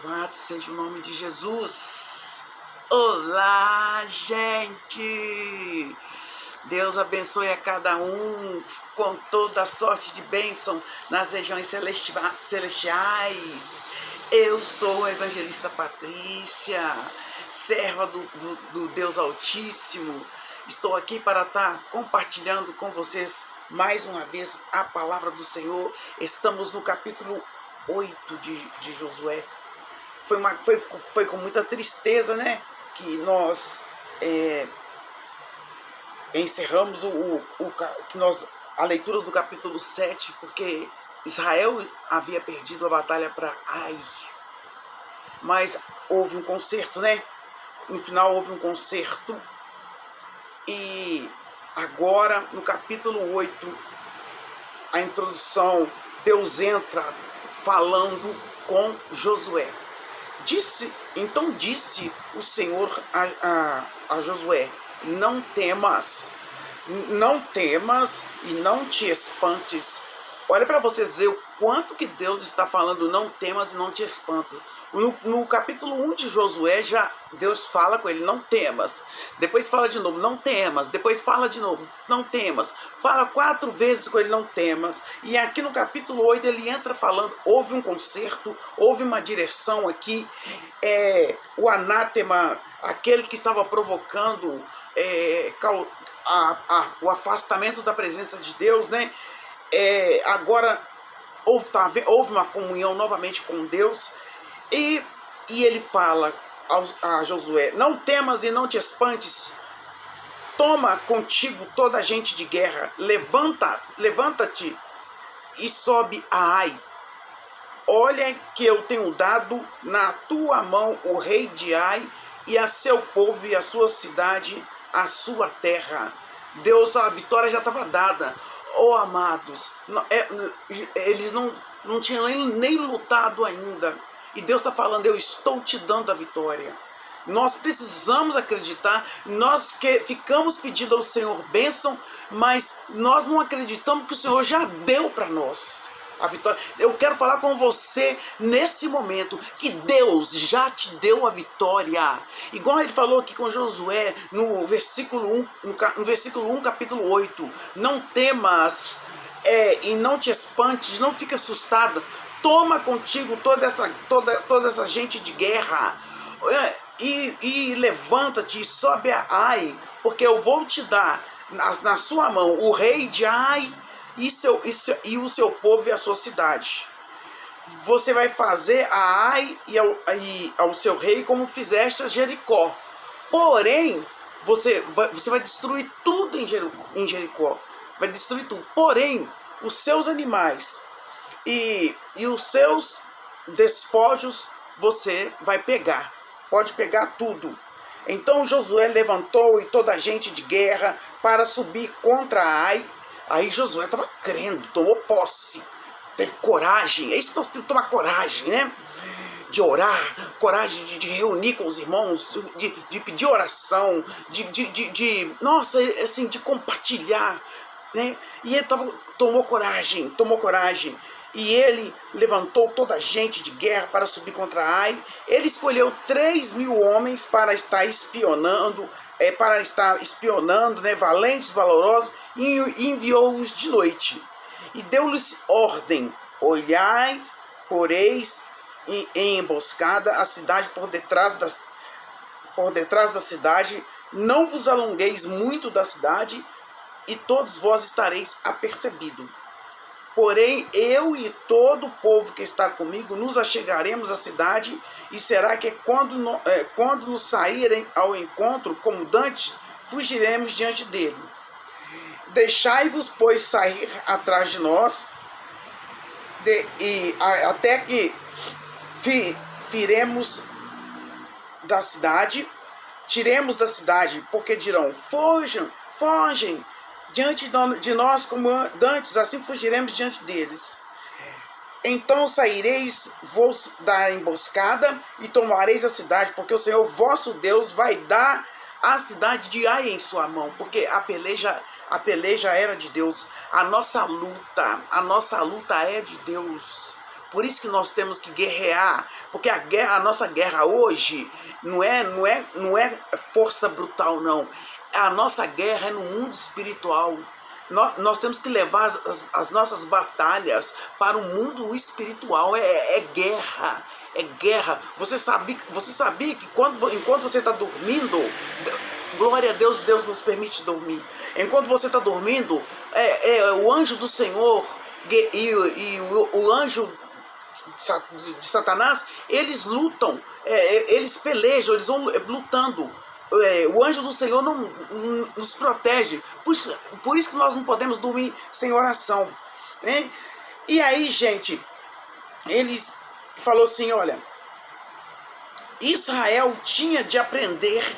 Louvado seja o nome de Jesus. Olá, gente. Deus abençoe a cada um com toda a sorte de bênção nas regiões celestiais. Eu sou a evangelista Patrícia, serva do Deus Altíssimo. Estou aqui para estar compartilhando com vocês mais uma vez a palavra do Senhor. Estamos no capítulo 8 de Josué. Foi com muita tristeza, né, que nós encerramos a leitura do capítulo 7, porque Israel havia perdido a batalha para Ai. Mas houve um conserto, né? No final houve um conserto. E agora, no capítulo 8, a introdução, Deus entra falando com Josué. Então disse o Senhor a Josué: não temas e não te espantes. Olha para vocês verem o quanto que Deus está falando, não temas e não te espantes. No capítulo 1 de Josué, já Deus fala com ele, não temas. Depois fala de novo, não temas. Depois fala de novo, não temas. Fala 4 vezes com ele, não temas. E aqui no capítulo 8 ele entra falando, houve um conserto, houve uma direção aqui. O anátema, aquele que estava provocando o afastamento da presença de Deus, né? Agora houve uma comunhão novamente com Deus. E ele fala a Josué: não temas e não te espantes, toma contigo toda a gente de guerra, levanta-te e sobe a Ai. Olha que eu tenho dado na tua mão o rei de Ai e a seu povo e a sua cidade, a sua terra. Deus, a vitória já estava dada. Oh, amados, eles não tinham nem lutado ainda. E Deus está falando: eu estou te dando a vitória. Nós precisamos acreditar. Nós ficamos pedindo ao Senhor bênção, mas nós não acreditamos que o Senhor já deu para nós a vitória. Eu quero falar com você nesse momento que Deus já te deu a vitória. Igual ele falou aqui com Josué no versículo 1, capítulo 8. Não temas e não te espantes, não fique assustada. Toma contigo toda essa gente de guerra e levanta-te e sobe a Ai, porque eu vou te dar na sua mão o rei de Ai e o seu povo e a sua cidade. Você vai fazer a Ai e ao seu rei como fizeste a Jericó. Porém, você vai destruir tudo em Jericó. Vai destruir tudo. Porém, os seus animais e os seus despojos você vai pegar. Pode pegar tudo. Então Josué levantou e toda a gente de guerra para subir contra Ai. Aí Josué estava crendo, tomou posse, teve coragem. É isso que nós temos que tomar coragem, né? De orar, coragem de reunir com os irmãos, de pedir oração, nossa, assim, de compartilhar, né? E ele tomou coragem. E ele levantou toda a gente de guerra para subir contra Ai. Ele escolheu 3.000 homens para estar espionando, né, valentes, valorosos, e enviou-os de noite. E deu-lhes ordem: olhai, poreis em emboscada a cidade por detrás da cidade, não vos alongueis muito da cidade, e todos vós estareis apercebidos. Porém, eu e todo o povo que está comigo nos achegaremos à cidade, e será que quando nos saírem ao encontro, como dantes, fugiremos diante dele. Deixai-vos, pois, sair atrás de nós, até que tiremos da cidade, porque dirão: fogem diante de nós como dantes, assim fugiremos diante deles. Então saireis vos da emboscada e tomareis a cidade, porque o Senhor vosso Deus vai dar a cidade de Ai em sua mão, porque a peleja era de Deus. A nossa luta é de Deus. Por isso que nós temos que guerrear, porque a nossa guerra hoje não é força brutal, não. A nossa guerra é no mundo espiritual. Nós temos que levar as nossas batalhas para o mundo espiritual. É guerra. É guerra. Você sabia que enquanto você está dormindo, glória a Deus, Deus nos permite dormir. Enquanto você está dormindo, o anjo do Senhor e o anjo de Satanás, eles lutam, eles pelejam, eles vão lutando. O anjo do Senhor não nos protege. Por isso que nós não podemos dormir sem oração, né? E aí, gente, eles falou assim, olha, Israel tinha de aprender,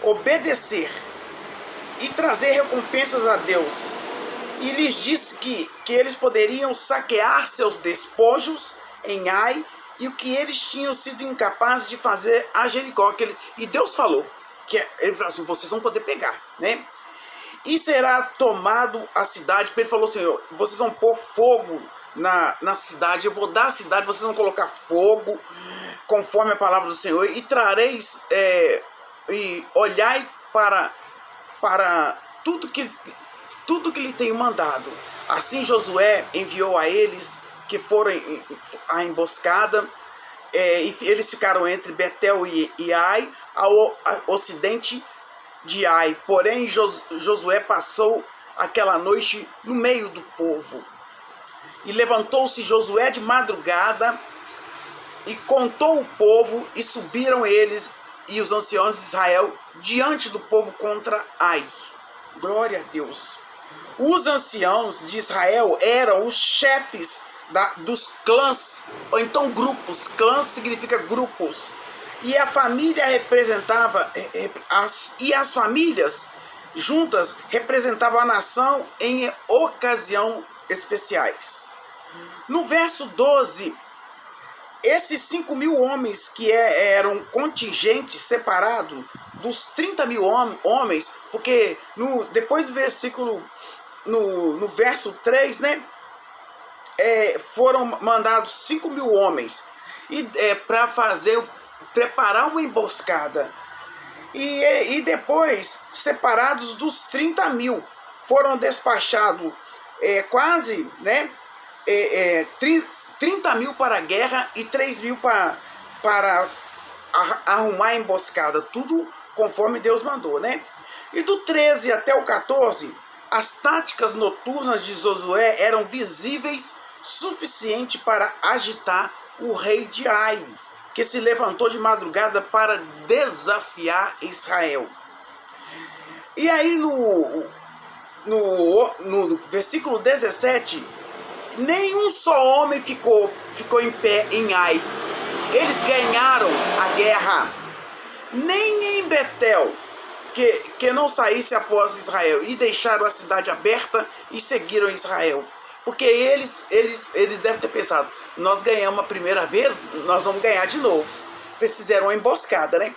obedecer e trazer recompensas a Deus. E lhes disse que eles poderiam saquear seus despojos em Ai, e o que eles tinham sido incapazes de fazer a Jericó. E Deus falou, ele falou assim, vocês vão poder pegar, né? E será tomado a cidade. Ele falou assim, vocês vão pôr fogo na cidade, eu vou dar a cidade, vocês vão colocar fogo, conforme a palavra do Senhor, e trareis, e olhai para tudo que lhe tenho mandado. Assim Josué enviou a eles, que foram a emboscada, e eles ficaram entre Betel e Ai, ao ocidente de Ai. Porém Josué passou aquela noite no meio do povo. E levantou-se Josué de madrugada e contou o povo, e subiram eles e os anciãos de Israel diante do povo contra Ai. Glória a Deus. Os anciãos de Israel eram os chefes dos clãs, ou então grupos. Clãs significa grupos. E a família representava, e as famílias juntas representavam a nação em ocasião especiais. No verso 12, esses 5.000 homens que eram um contingente separado dos 30.000 homens, porque depois do versículo, no verso 3, né, foram mandados 5.000 homens para preparar uma emboscada. E depois, separados dos 30.000, foram despachados quase, né, 30.000 para a guerra e 3.000 para arrumar a emboscada. Tudo conforme Deus mandou, né? E do 13 até o 14, as táticas noturnas de Josué eram visíveis suficiente para agitar o rei de Ai, que se levantou de madrugada para desafiar Israel. E aí no versículo 17, nenhum só homem ficou em pé em Ai. Eles ganharam a guerra. Nem em Betel, que não saísse após Israel, e deixaram a cidade aberta e seguiram Israel. Porque eles devem ter pensado, nós ganhamos a primeira vez, nós vamos ganhar de novo. Eles fizeram uma emboscada, né?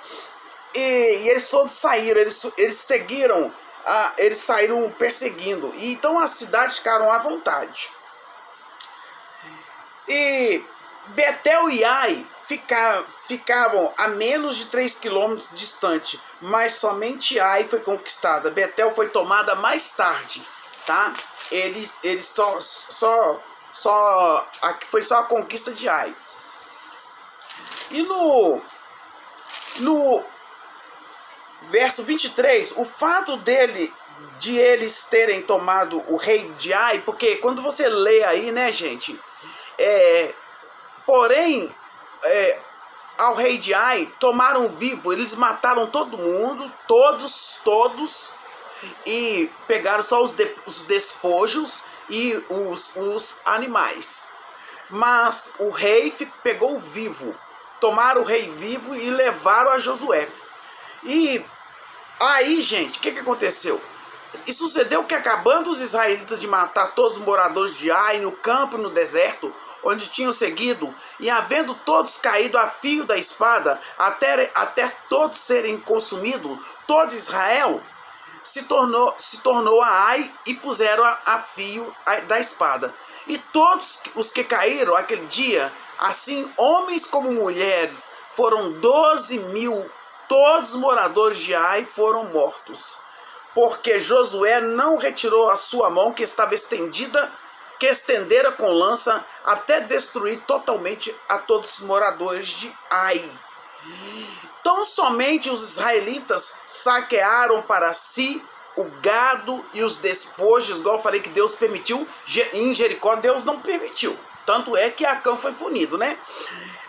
E eles todos saíram, eles seguiram, eles saíram perseguindo. E então as cidades ficaram à vontade. E Betel e Ai ficavam a menos de 3 quilômetros distante, mas somente Ai foi conquistada. Betel foi tomada mais tarde, tá? Eles foi só a conquista de Ai. E no verso 23, o fato de eles terem tomado o rei de Ai, porque quando você lê aí, né, gente, porém, ao rei de Ai tomaram vivo, eles mataram todo mundo, todos, e pegaram só os despojos e os animais. Mas o rei pegou vivo, tomaram o rei vivo e levaram a Josué. E aí, gente, o que aconteceu? E sucedeu que, acabando os israelitas de matar todos os moradores de Ai no campo e no deserto, onde tinham seguido, e havendo todos caído a fio da espada, até todos serem consumidos, todo Israel se tornou a Ai e puseram a fio da espada. E todos os que caíram aquele dia Assim, homens como mulheres, foram 12.000, todos os moradores de Ai foram mortos, porque Josué não retirou a sua mão que estava estendida, que estendera com lança, até destruir totalmente a todos os moradores de Ai. Tão somente os israelitas saquearam para si o gado e os despojos, igual eu falei que Deus permitiu, em Jericó Deus não permitiu. Tanto é que Acã foi punido, né?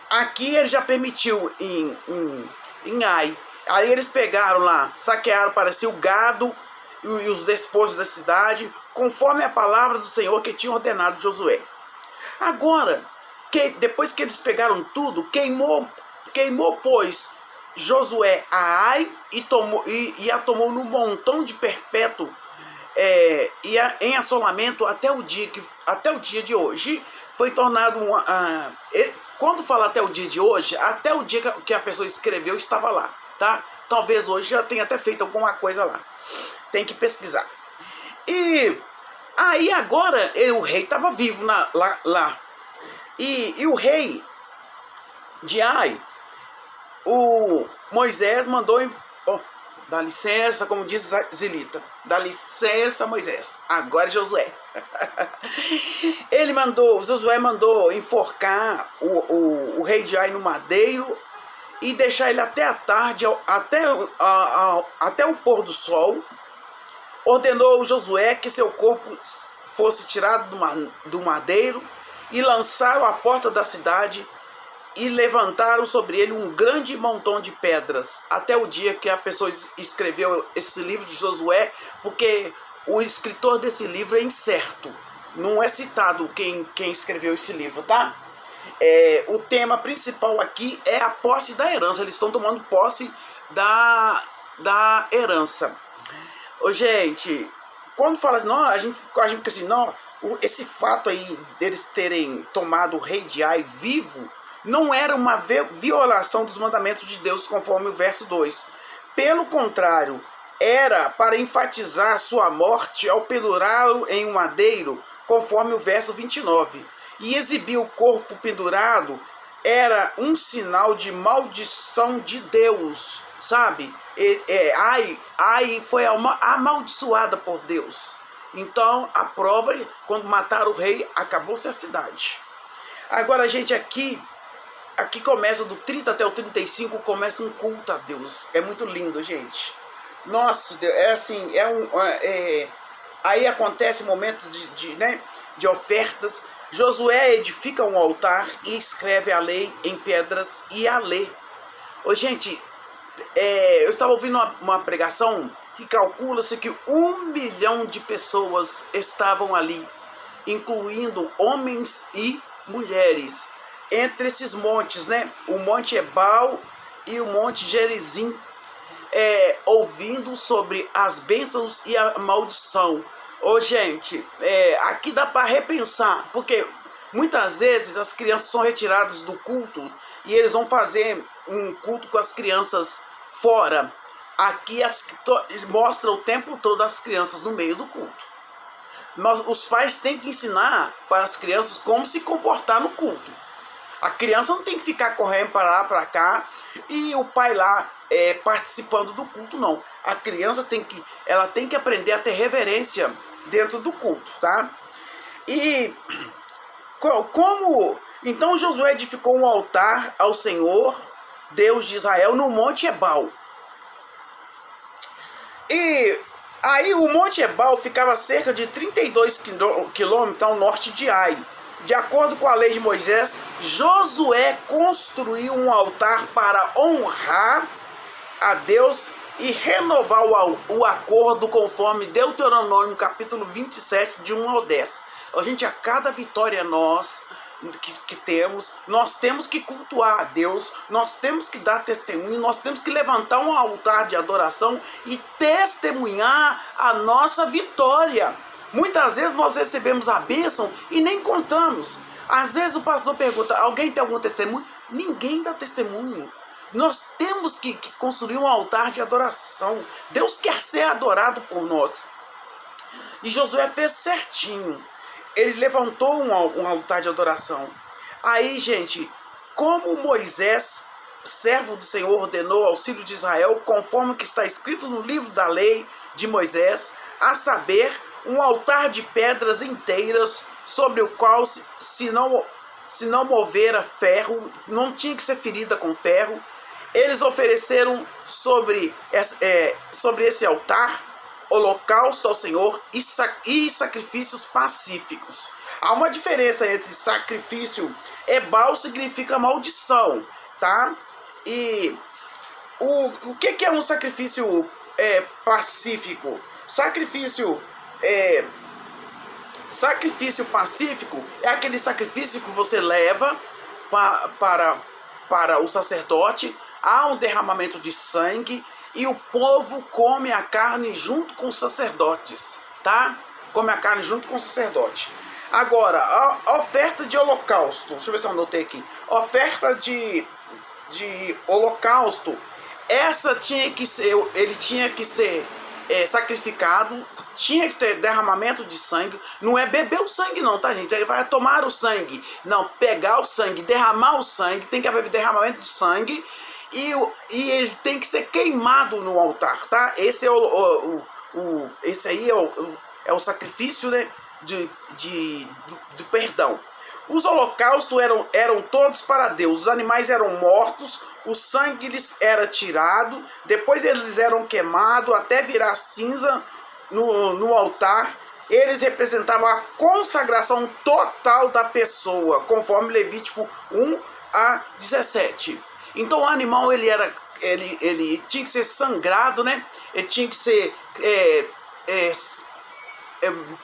Aqui ele já permitiu em Ai. Aí eles pegaram lá, saquearam para si o gado e os despojos da cidade, conforme a palavra do Senhor que tinha ordenado Josué. Agora, depois que eles pegaram tudo, queimou, pois, Josué a Ai e a tomou no montão de perpétuo em assolamento até o dia de hoje. Foi tornado quando fala até o dia de hoje, até o dia que a pessoa escreveu estava lá, tá? Talvez hoje já tenha até feito alguma coisa lá. Tem que pesquisar. E aí agora o rei estava vivo lá. E o rei de Ai, o Moisés mandou... dá licença, como diz Zilita. Dá licença, Moisés. Agora é Josué. Josué mandou enforcar o rei de Ai no madeiro e deixar ele até a tarde, até o pôr do sol. Ordenou Josué que seu corpo fosse tirado do madeiro e lançaram à porta da cidade e levantaram sobre ele um grande montão de pedras, até o dia que a pessoa escreveu esse livro de Josué, porque o escritor desse livro é incerto, não é citado quem escreveu esse livro, tá? O tema principal aqui é a posse da herança, eles estão tomando posse da herança. Ô, gente, quando fala assim, não, a gente fica assim, não, esse fato aí deles terem tomado o rei de Ai vivo não era uma violação dos mandamentos de Deus, conforme o verso 2. Pelo contrário, era para enfatizar sua morte ao pendurá-lo em um madeiro, conforme o verso 29. E exibir o corpo pendurado era um sinal de maldição de Deus, sabe? Ai foi amaldiçoada por Deus. Então, a prova, quando mataram o rei, acabou-se a cidade. Agora, gente, aqui começa do 30 até o 35, começa um culto a Deus. É muito lindo, gente. Nossa, é assim, aí acontece um momento de ofertas. Josué edifica um altar e escreve a lei em pedras e a lê. Ô, gente, eu estava ouvindo uma pregação que calcula-se que 1 milhão de pessoas estavam ali, incluindo homens e mulheres, entre esses montes, né? O Monte Ebal e o Monte Gerizim, ouvindo sobre as bênçãos e a maldição. Ô, gente, aqui dá para repensar, porque muitas vezes as crianças são retiradas do culto e eles vão fazer um culto com as crianças fora. Aqui mostra o tempo todo as crianças no meio do culto. Os pais têm que ensinar para as crianças como se comportar no culto. A criança não tem que ficar correndo para lá, para cá, e o pai lá participando do culto, não. A criança tem que aprender a ter reverência dentro do culto, tá? E então Josué edificou um altar ao Senhor, Deus de Israel, no Monte Ebal. E aí o Monte Ebal ficava a cerca de 32 quilômetros ao norte de Ai. De acordo com a lei de Moisés, Josué construiu um altar para honrar a Deus e renovar o acordo conforme Deuteronômio capítulo 27, de 1 ao 10. A gente, a cada vitória que temos, nós temos que cultuar a Deus, nós temos que dar testemunho, nós temos que levantar um altar de adoração e testemunhar a nossa vitória. Muitas vezes nós recebemos a bênção e nem contamos. Às vezes o pastor pergunta, alguém tem algum testemunho? Ninguém dá testemunho. Nós temos que construir um altar de adoração. Deus quer ser adorado por nós. E Josué fez certinho. Ele levantou um altar de adoração. Aí, gente, como Moisés, servo do Senhor, ordenou ao filho de Israel, conforme que está escrito no livro da lei de Moisés, a saber, um altar de pedras inteiras, sobre o qual, se não movera ferro, não tinha que ser ferida com ferro, eles ofereceram sobre esse altar holocausto ao Senhor e sacrifícios pacíficos. Há uma diferença entre sacrifício ebal, significa maldição, tá? E o que é um sacrifício pacífico? Sacrifício pacífico é aquele sacrifício que você leva para o sacerdote, há um derramamento de sangue e o povo come a carne junto com os sacerdotes, tá? Come a carne junto com o sacerdote. Agora, a oferta de holocausto, deixa eu ver se eu anotei aqui. Oferta de holocausto, essa ele tinha que ser sacrificado, tinha que ter derramamento de sangue. Não é beber o sangue não, tá, gente? Ele vai tomar o sangue. Não, pegar o sangue, derramar o sangue, tem que haver derramamento de sangue e ele tem que ser queimado no altar, tá? Esse é esse aí é o sacrifício, né, de perdão. Os holocaustos eram todos para Deus. Os animais eram mortos, o sangue lhes era tirado, depois eles eram queimados até virar cinza no altar. Eles representavam a consagração total da pessoa, conforme Levítico 1-17. Então o animal ele tinha que ser sangrado, né? Ele tinha que ser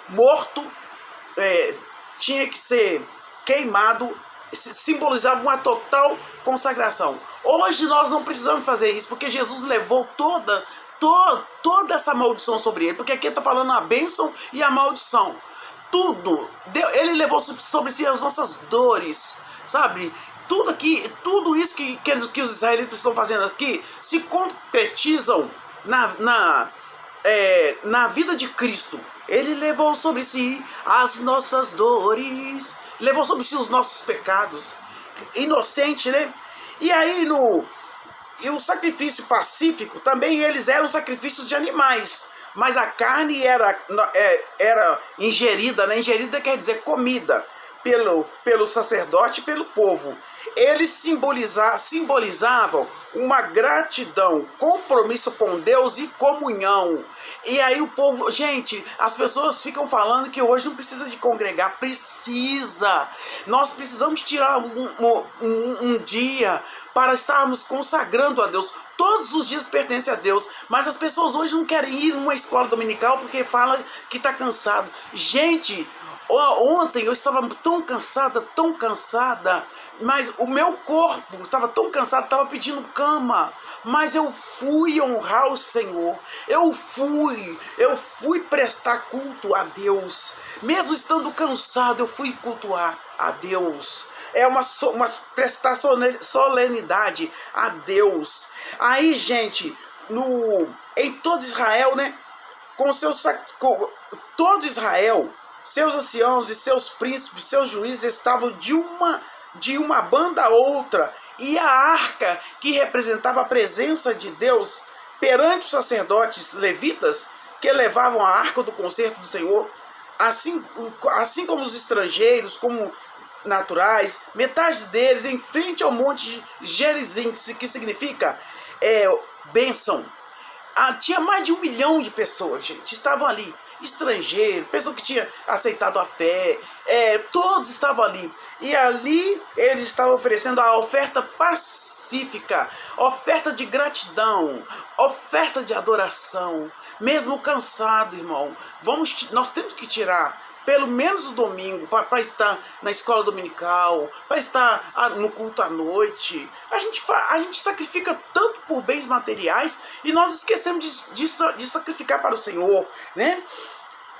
morto, tinha que ser queimado, simbolizava uma total consagração. Hoje nós não precisamos fazer isso, porque Jesus levou toda essa maldição sobre ele, porque aqui está falando a bênção e a maldição. Tudo, ele levou sobre si as nossas dores, sabe? Tudo isso que os israelitas estão fazendo aqui se concretizam na vida de Cristo. Ele levou sobre si as nossas dores, levou sobre si os nossos pecados, inocente, né? E aí e o sacrifício pacífico também, eles eram sacrifícios de animais, mas a carne era ingerida, né? Ingerida quer dizer comida pelo sacerdote e pelo povo. Eles simbolizavam uma gratidão, compromisso com Deus e comunhão. E aí o povo, gente, as pessoas ficam falando que hoje não precisa de congregar. Precisa. Nós precisamos tirar um dia para estarmos consagrando a Deus. Todos os dias pertencem a Deus, mas as pessoas hoje não querem ir numa escola dominical porque fala que está cansado. Gente, ontem eu estava tão cansada, mas o meu corpo estava tão cansado, estava pedindo cama, mas eu fui honrar o Senhor, eu fui prestar culto a Deus, mesmo estando cansado, eu fui cultuar a Deus. É uma prestar solenidade a Deus. Aí, gente, em todo Israel, né, todo Israel, seus anciãos e seus príncipes, seus juízes estavam de uma banda a outra, e a arca, que representava a presença de Deus perante os sacerdotes levitas, que levavam a arca do concerto do Senhor, assim como os estrangeiros, como naturais, metade deles em frente ao monte Gerizim, que significa bênção. Tinha mais de 1 milhão de pessoas, gente, estavam ali. Estrangeiro, pessoa que tinha aceitado a fé, todos estavam ali. E ali eles estavam oferecendo a oferta pacífica, oferta de gratidão, oferta de adoração. Mesmo cansado, irmão, nós temos que tirar pelo menos o domingo para estar na escola dominical, para estar no culto à noite. A gente sacrifica tanto por bens materiais e nós esquecemos de sacrificar para o Senhor, né?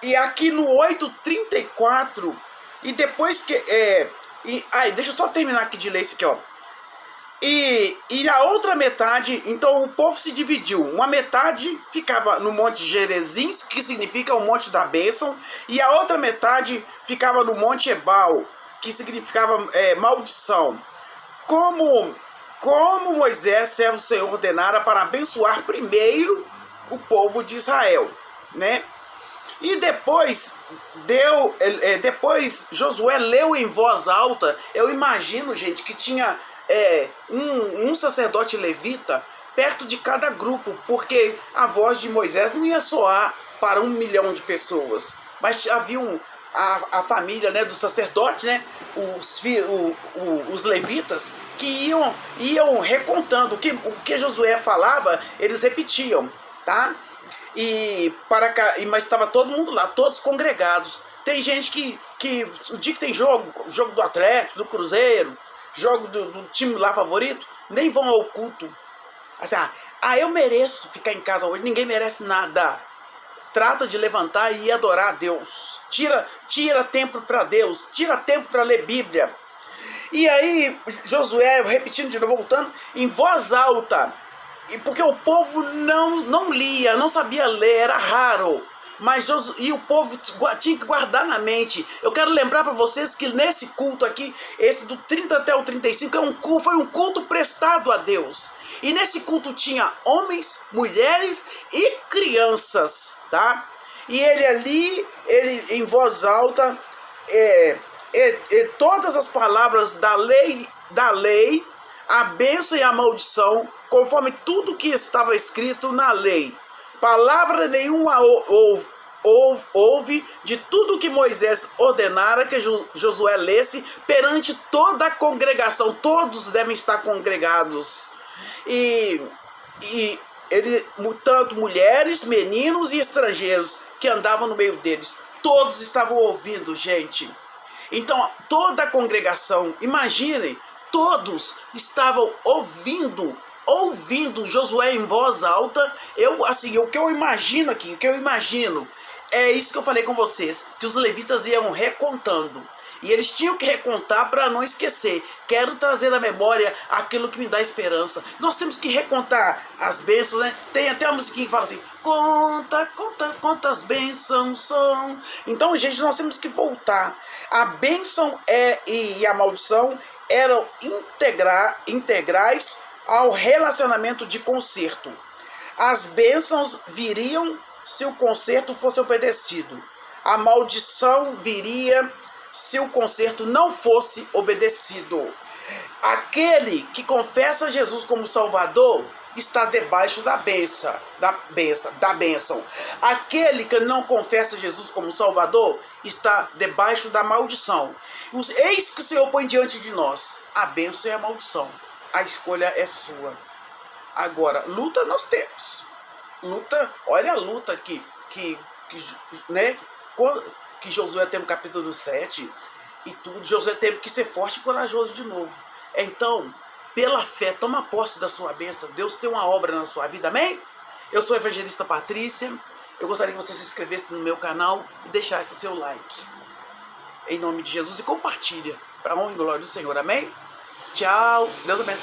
E aqui no 8:34, e depois que deixa eu só terminar aqui de ler isso aqui, ó. E a outra metade, então o povo se dividiu. Uma metade ficava no monte Gerizim, que significa o monte da bênção, e a outra metade ficava no monte Ebal, que significava maldição. Como Moisés, servo do Senhor, ordenara para abençoar primeiro o povo de Israel, né? E depois Josué leu em voz alta. Eu imagino, gente, que tinha um sacerdote levita perto de cada grupo, porque a voz de Moisés não ia soar para 1 milhão de pessoas, mas havia a família, né, dos sacerdotes, né, os levitas, que iam recontando o que Josué falava, eles repetiam, tá? Mas estava todo mundo lá, todos congregados. Tem gente que o dia que tem jogo do Atlético, do Cruzeiro, jogo do time lá favorito, nem vão ao culto. Assim, eu mereço ficar em casa hoje, ninguém merece nada. Trata de levantar e ir adorar a Deus. Tira tempo para Deus, tira tempo para ler Bíblia. E aí Josué, repetindo de novo, voltando, em voz alta, porque o povo não lia, não sabia ler, era raro. E o povo tinha que guardar na mente. Eu quero lembrar para vocês que nesse culto aqui, esse do 30 até o 35, foi um culto prestado a Deus. E nesse culto tinha homens, mulheres e crianças, tá? E ele em voz alta, todas as palavras da lei, a bênção e a maldição, conforme tudo que estava escrito na lei. Palavra nenhuma houve de tudo que Moisés ordenara que Josué lesse perante toda a congregação. Todos devem estar congregados. E tanto mulheres, meninos e estrangeiros que andavam no meio deles, todos estavam ouvindo, gente. Então toda a congregação, imaginem, todos estavam ouvindo Josué em voz alta. O que eu imagino aqui, é isso que eu falei com vocês, que os levitas iam recontando. E eles tinham que recontar para não esquecer. Quero trazer à memória aquilo que me dá esperança. Nós temos que recontar as bênçãos, né? Tem até uma musiquinha que fala assim: conta quantas bênçãos são. Então, gente, nós temos que voltar. A bênção e a maldição eram integrais ao relacionamento de conserto. As bênçãos viriam se o conserto fosse obedecido. A maldição viria se o conserto não fosse obedecido. Aquele que confessa Jesus como Salvador está debaixo da bênção. Aquele que não confessa Jesus como Salvador está debaixo da maldição. Eis que o Senhor põe diante de nós a bênção e a maldição. A escolha é sua. Agora, luta nós temos. Olha a luta que Josué teve no capítulo 7 e tudo. Josué teve que ser forte e corajoso de novo. Então, pela fé, toma posse da sua bênção. Deus tem uma obra na sua vida, amém? Eu sou a evangelista Patrícia. Eu gostaria que você se inscrevesse no meu canal e deixasse o seu like. Em nome de Jesus, e compartilha para a honra e glória do Senhor, amém? Tchau, Deus abençoe.